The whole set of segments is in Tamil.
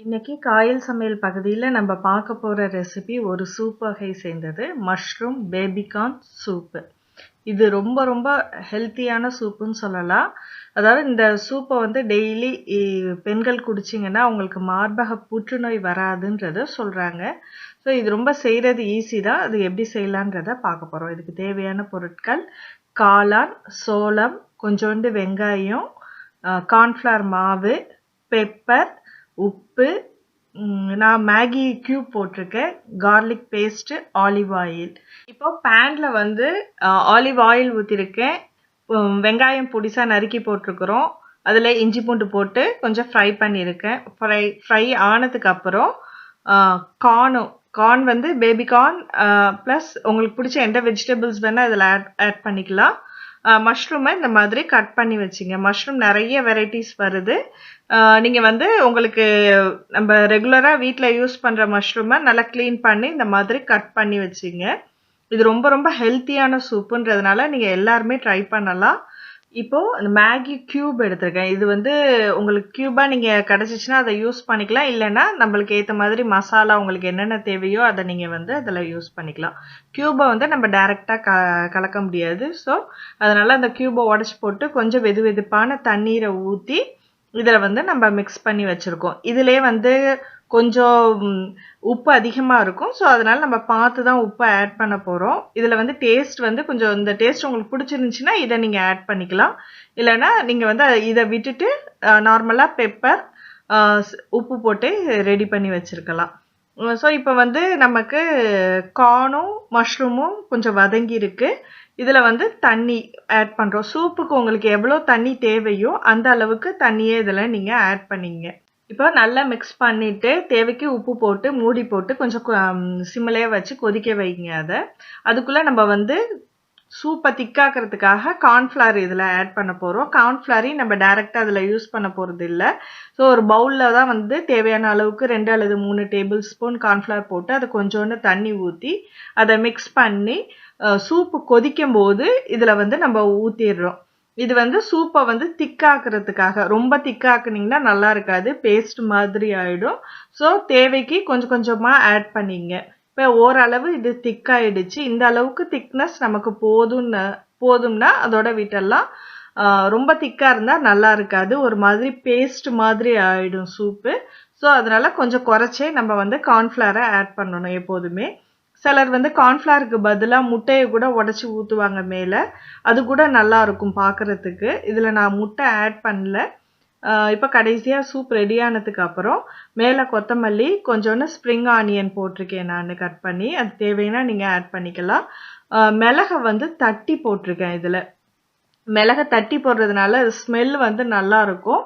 இன்னைக்கு காயல் சமையல் பகுதியில் நம்ம பார்க்க போகிற ரெசிபி ஒரு சூப் வகை சேர்ந்தது மஷ்ரூம் பேபிகார்ன் சூப்பு. இது ரொம்ப ரொம்ப ஹெல்த்தியான சூப்புன்னு சொல்லலாம். அதாவது இந்த சூப்பை வந்து டெய்லி பெண்கள் குடிச்சிங்கன்னா அவங்களுக்கு மார்பக புற்றுநோய் வராதுன்றத சொல்கிறாங்க. ஸோ இது ரொம்ப செய்கிறது ஈஸி தான். அது எப்படி செய்யலான்றத பார்க்க போகிறோம். இதுக்கு தேவையான பொருட்கள்: காளான், சோளம், கொஞ்சோண்டு வெங்காயம், கார்ன்ஃப்ளவர் மாவு, பெப்பர், உப்பு, நான் மேகி கியூப் போட்டிருக்கேன், கார்லிக் பேஸ்ட், ஆலிவ் ஆயில். இப்போ பேன்ல வந்து ஆலிவ் ஆயில் ஊற்றிருக்கேன். வெங்காயம் பொடிசாக நறுக்கி போட்டிருக்கிறோம். அதில் இஞ்சி பூண்டு போட்டு கொஞ்சம் ஃப்ரை பண்ணியிருக்கேன். ஃப்ரை ஆனதுக்கு அப்புறம் கார்ன் வந்து பேபி கார்ன் ப்ளஸ் உங்களுக்கு பிடிச்ச எந்த வெஜிடபிள்ஸ் வேணால் இதில் ஆட் பண்ணிக்கலாம். மஷ்ரூமை இந்த மாதிரி கட் பண்ணி வச்சுங்க. மஷ்ரூம் நிறைய வெரைட்டிஸ் வருது. நீங்கள் வந்து உங்களுக்கு நம்ம ரெகுலராக வீட்டில் யூஸ் பண்ணுற மஷ்ரூமை நல்லா க்ளீன் பண்ணி இந்த மாதிரி கட் பண்ணி வச்சுங்க. இது ரொம்ப ரொம்ப ஹெல்த்தியான சூப்புன்றதுனால நீங்கள் எல்லாருமே ட்ரை பண்ணலாம். இப்போது இந்த மேகி கியூப் எடுத்திருக்கேன். இது வந்து உங்களுக்கு கியூபாக நீங்கள் கிடச்சிச்சின்னா அதை யூஸ் பண்ணிக்கலாம். இல்லைன்னா நம்மளுக்கு ஏற்ற மாதிரி மசாலா உங்களுக்கு என்னென்ன தேவையோ அதை நீங்கள் வந்து அதில் யூஸ் பண்ணிக்கலாம். கியூபை வந்து நம்ம டைரெக்டாக கலக்க முடியாது. ஸோ அதனால் அந்த கியூபை உடச்சி போட்டு கொஞ்சம் வெது வெதுப்பான தண்ணீரை ஊற்றி இதில் வந்து நம்ம மிக்ஸ் பண்ணி வச்சுருக்கோம். இதிலே வந்து கொஞ்சம் உப்பு அதிகமாக இருக்கும். ஸோ அதனால் நம்ம பார்த்து தான் உப்பை ஆட் பண்ண போகிறோம். இதில் வந்து டேஸ்ட் வந்து கொஞ்சம் இந்த டேஸ்ட் உங்களுக்கு பிடிச்சிருந்துச்சின்னா இதை நீங்கள் ஆட் பண்ணிக்கலாம். இல்லைன்னா நீங்கள் வந்து இதை விட்டுட்டு நார்மலாக பெப்பர், உப்பு போட்டு ரெடி பண்ணி வச்சுருக்கலாம். ஸோ இப்போ வந்து நமக்கு கார்னும் மஷ்ரூமும் கொஞ்சம் வதங்கி இருக்கு. இதில் வந்து தண்ணி ஆட் பண்ணுறோம். சூப்புக்கு உங்களுக்கு எவ்வளோ தண்ணி தேவையோ அந்த அளவுக்கு தண்ணியே இதில் நீங்கள் ஆட் பண்ணிங்க. இப்போ நல்லா மிக்ஸ் பண்ணிவிட்டு தேவைக்கு உப்பு போட்டு மூடி போட்டு கொஞ்சம் சிம்மிலே வச்சு கொதிக்க வைங்க. அதுக்குள்ளே நம்ம வந்து சூப்பை திக்காக்கிறதுக்காக கார்ன்ஃப்ளவர் இதில் ஆட் பண்ண போகிறோம். கார்ன்ஃப்ளவரையும் நம்ம டைரெக்டாக அதில் யூஸ் பண்ண போகிறது இல்லை. ஸோ ஒரு பவுலில் தான் வந்து தேவையான அளவுக்கு 2 அல்லது 3 டேபிள் ஸ்பூன் கார்ன்ஃப்ளவர் போட்டு அது கொஞ்சோண்டு தண்ணி ஊற்றி அதை மிக்ஸ் பண்ணி சூப்பு கொதிக்கும் போது இதில் வந்து நம்ம ஊற்றிடுறோம். இது வந்து சூப்பை வந்து திக்காக்குறதுக்காக. ரொம்ப திக்காக்குனீங்கன்னா நல்லா இருக்காது, பேஸ்ட் மாதிரி ஆகிடும். ஸோ தேவைக்கு கொஞ்சம் கொஞ்சமாக ஆட் பண்ணிங்க. இப்போ ஓரளவு இது திக்காயிடுச்சு. இந்த அளவுக்கு திக்னஸ் நமக்கு போதும்னா அதோட விட்டெல்லாம். ரொம்ப திக்காக இருந்தால் நல்லா இருக்காது, ஒரு மாதிரி பேஸ்ட் மாதிரி ஆகிடும் சூப்பு. ஸோ அதனால் கொஞ்சம் குறைச்சே நம்ம வந்து கார்ன்ஃப்ளவரை ஆட் பண்ணணும் எப்போதுமே. சிலர் வந்து கார்ன்ஃப்ளவருக்கு பதிலாக முட்டையை கூட உடச்சி ஊற்றுவாங்க மேலே. அது கூட நல்லா இருக்கும் பார்க்குறதுக்கு. இதில் நான் முட்டை ஆட் பண்ணல. இப்போ கடைசியாக சூப் ரெடியானதுக்கு அப்புறம் மேலே கொத்தமல்லி, கொஞ்சோண்டு ஸ்ப்ரிங் ஆனியன் போட்டிருக்கேன் நான் கட் பண்ணி. அது தேவைன்னா நீங்கள் ஆட் பண்ணிக்கலாம். மிளகை வந்து தட்டி போட்டிருக்கேன். இதில் மிளகை தட்டி போடுறதுனால ஸ்மெல் வந்து நல்லா இருக்கும்.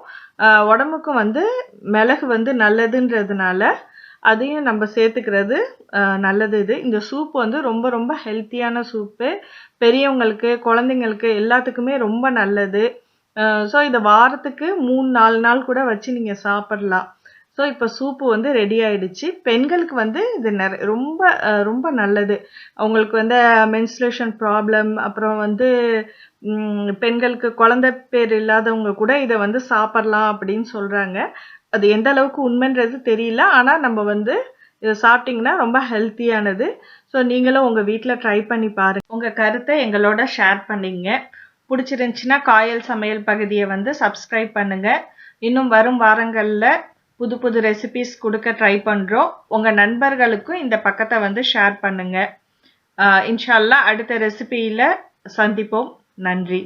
உடம்புக்கும் வந்து மிளகு வந்து நல்லதுன்றதுனால அதையும் நம்ம சேர்த்துக்கிறது நல்லது. இந்த சூப் வந்து ரொம்ப ரொம்ப ஹெல்த்தியான சூப்பு. பெரியவங்களுக்கு, குழந்தைங்களுக்கு எல்லாத்துக்குமே ரொம்ப நல்லது. ஸோ இதை வாரத்துக்கு 3-4 நாள் கூட வச்சு நீங்கள் சாப்பிடலாம். ஸோ இப்போ சூப்பு வந்து ரெடி ஆயிடுச்சு. பெண்களுக்கு வந்து இது ரொம்ப ரொம்ப நல்லது. அவங்களுக்கு வந்து மென்ஸ்ட்ரேஷன் ப்ராப்ளம், அப்புறம் வந்து பெண்களுக்கு குழந்தை பேர் இல்லாதவங்க கூட இதை வந்து சாப்பிடலாம் அப்படின்னு சொல்கிறாங்க. அது எந்த அளவுக்கு உண்மைன்றது தெரியல. ஆனால் நம்ம வந்து இதை சாப்பிட்டிங்கன்னா ரொம்ப ஹெல்த்தியானது. ஸோ நீங்களும் உங்கள் வீட்டில் ட்ரை பண்ணி பாருங்கள். உங்கள் கருத்தை எங்களோட ஷேர் பண்ணிங்க. பிடிச்சிருந்துச்சின்னா காயல் சமையல் பகுதியை வந்து சப்ஸ்கிரைப் பண்ணுங்கள். இன்னும் வரும் வாரங்களில் புது புது ரெசிபிஸ் கொடுக்க ட்ரை பண்ணுறோம். உங்கள் நண்பர்களுக்கும் இந்த பக்கத்தை வந்து ஷேர் பண்ணுங்கள். இன்ஷா அல்லாஹ் அடுத்த ரெசிபியில் சந்திப்போம். நன்றி.